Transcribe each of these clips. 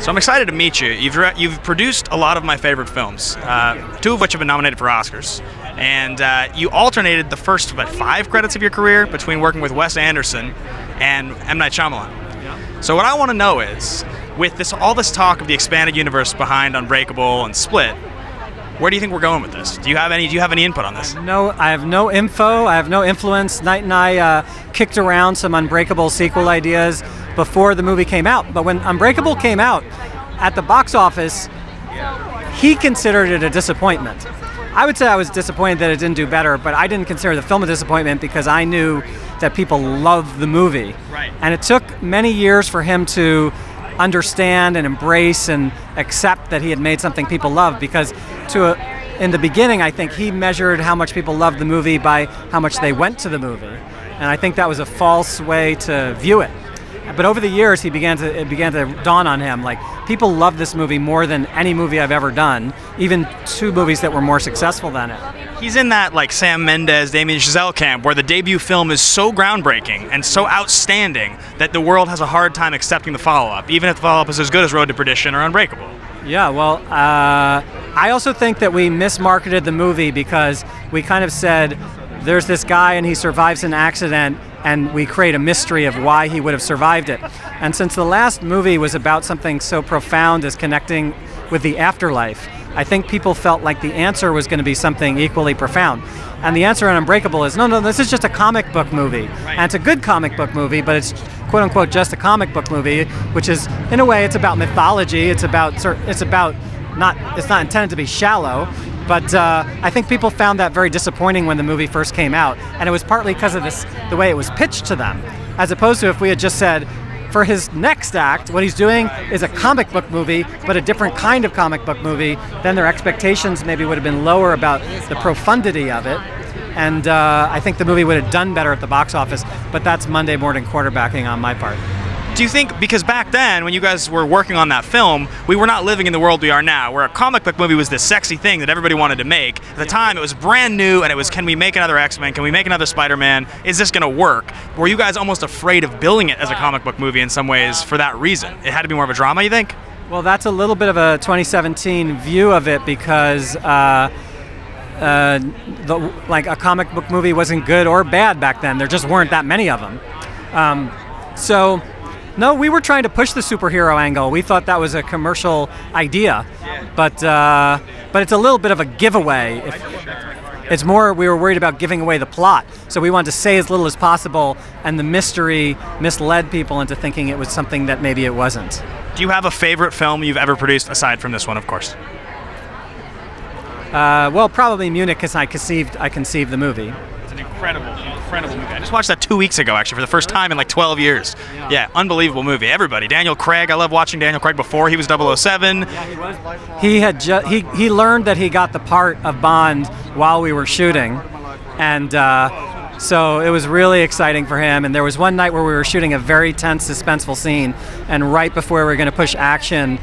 So I'm excited to meet you. You've produced a lot of my favorite films, two of which have been nominated for Oscars. And you alternated the first 5 credits of your career between working with Wes Anderson and M. Night Shyamalan. Yeah. So what I want to know is, with all this talk of the expanded universe behind Unbreakable and Split, where do you think we're going with this? Do you have any input on this? No, I have no info. I have no influence. Knight and I kicked around some Unbreakable sequel ideas before the movie came out. But when Unbreakable came out at the box office, he considered it a disappointment. I would say I was disappointed that it didn't do better, but I didn't consider the film a disappointment because I knew that people loved the movie. Right. And it took many years for him to understand and embrace and accept that he had made something people loved, because in the beginning, I think he measured how much people loved the movie by how much they went to the movie. And I think that was a false way to view it. But over the years, it began to dawn on him, like, people love this movie more than any movie I've ever done, even 2 movies that were more successful than it. He's in that Sam Mendes, Damien Chazelle camp where the debut film is so groundbreaking and so outstanding that the world has a hard time accepting the follow-up, even if the follow-up is as good as Road to Perdition or Unbreakable. Yeah, well, I also think that we mismarketed the movie because we kind of said, there's this guy and he survives an accident, and we create a mystery of why he would have survived it. And since the last movie was about something so profound as connecting with the afterlife, I think people felt like the answer was going to be something equally profound. And the answer on Unbreakable is, no, this is just a comic book movie. Right. And it's a good comic book movie, but it's quote-unquote just a comic book movie, which is, in a way, it's about mythology. It's not intended to be shallow. But I think people found that very disappointing when the movie first came out, and it was partly because of the way it was pitched to them, as opposed to if we had just said, for his next act, what he's doing is a comic book movie, but a different kind of comic book movie, then their expectations maybe would have been lower about the profundity of it, and I think the movie would have done better at the box office, but that's Monday morning quarterbacking on my part. Do you think, because back then, when you guys were working on that film, we were not living in the world we are now, where a comic book movie was this sexy thing that everybody wanted to make. At the time, it was brand new, and it was, can we make another X-Men? Can we make another Spider-Man? Is this going to work? Were you guys almost afraid of billing it as a comic book movie in some ways for that reason? It had to be more of a drama, you think? Well, that's a little bit of a 2017 view of it, because a comic book movie wasn't good or bad back then. There just weren't that many of them. No, we were trying to push the superhero angle. We thought that was a commercial idea, but it's a little bit of a giveaway. It's more, we were worried about giving away the plot, so we wanted to say as little as possible, and the mystery misled people into thinking it was something that maybe it wasn't. Do you have a favorite film you've ever produced, aside from this one, of course? Well, probably Munich, because I conceived the movie. It's an incredible movie. I just watched that 2 weeks ago, actually, for the first time in like 12 years. Yeah, unbelievable movie. Everybody. Daniel Craig. I love watching Daniel Craig before he was 007. Yeah, he was. He learned that he got the part of Bond while we were shooting, and so it was really exciting for him. And there was one night where we were shooting a very tense, suspenseful scene, and right before we were going to push action,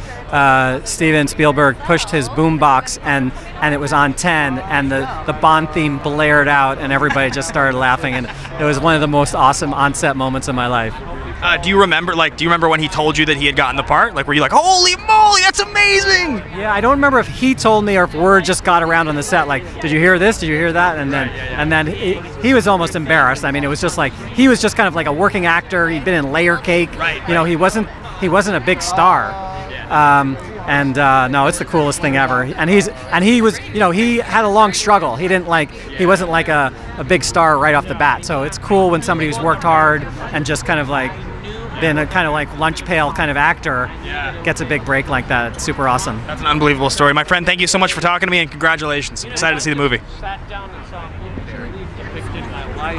Steven Spielberg pushed his boombox, and it was on 10, and the Bond theme blared out, and everybody just started laughing, and it was one of the most awesome on-set moments of my life. Do you remember when he told you that he had gotten the part? Like, were you like, holy moly, that's amazing? Yeah, I don't remember if he told me or if word just got around on the set, like, did you hear this? Did you hear that? And then he was almost embarrassed. I mean, it was just like, he was just kind of like a working actor. He'd been in Layer Cake. You know, he wasn't a big star. No, it's the coolest thing ever. And he was, you know, he had a long struggle. He wasn't like a big star right off the bat. So it's cool when somebody who's worked hard and just kind of like been a kind of like lunch pail kind of actor gets a big break like that. It's super awesome. That's an unbelievable story. My friend, thank you so much for talking to me, and congratulations. Excited to see the movie. Sat down and saw a movie depicted my life.